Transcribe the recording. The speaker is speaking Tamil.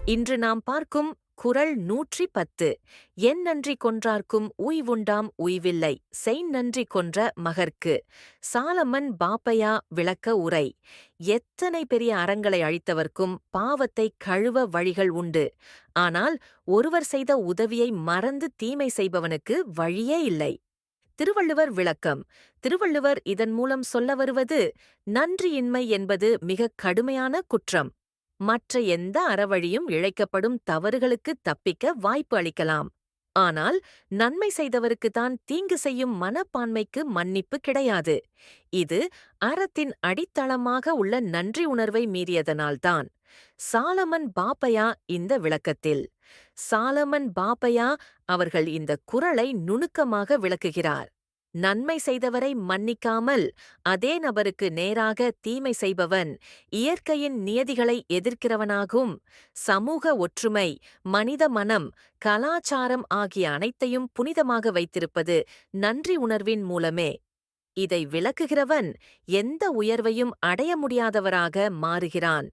இன்று நாம் பார்க்கும் குறள் 110. என் நன்றி கொன்றார்க்கும் உய்வுண்டாம் உய்வில்லை செய் நன்றி கொன்ற மகற்கு. சாலமன் பாப்பையா விளக்க உரை. எத்தனை பெரிய அறங்களை அழித்தவர்க்கும் பாவத்தை கழுவ வழிகள் உண்டு. ஆனால் ஒருவர் செய்த உதவியை மறந்து தீமை செய்பவனுக்கு வழியே இல்லை. திருவள்ளுவர் விளக்கம். திருவள்ளுவர் இதன் மூலம் சொல்ல வருவது, நன்றியின்மை என்பது மிகக் கடுமையான குற்றம். மற்ற எந்த அறவழியும் இழைக்கப்படும் தவறுகளுக்கு தப்பிக்க வாய்ப்பு அளிக்கலாம். ஆனால் நன்மை செய்தவருக்குத்தான் தீங்கு செய்யும் மனப்பான்மைக்கு மன்னிப்பு கிடையாது. இது அறத்தின் அடித்தளமாக உள்ள நன்றி உணர்வை மீறியதனால்தான். சாலமன் பாப்பையா இந்த விளக்கத்தில். சாலமன் பாப்பையா அவர்கள் இந்த குறளை நுணுக்கமாக விளக்குகிறார். நன்மை செய்தவரை மன்னிக்காமல் அதே நபருக்கு நேராக தீமை செய்பவன் இயற்கையின் நியதிகளை எதிர்க்கிறவனாகும். சமூக ஒற்றுமை, மனித மனம், கலாச்சாரம் ஆகிய அனைத்தையும் புனிதமாக வைத்திருப்பது நன்றி உணர்வின் மூலமே. இதை விளக்குகிறவன் எந்த உயர்வையும் அடைய முடியாதவராக மாறுகிறான்.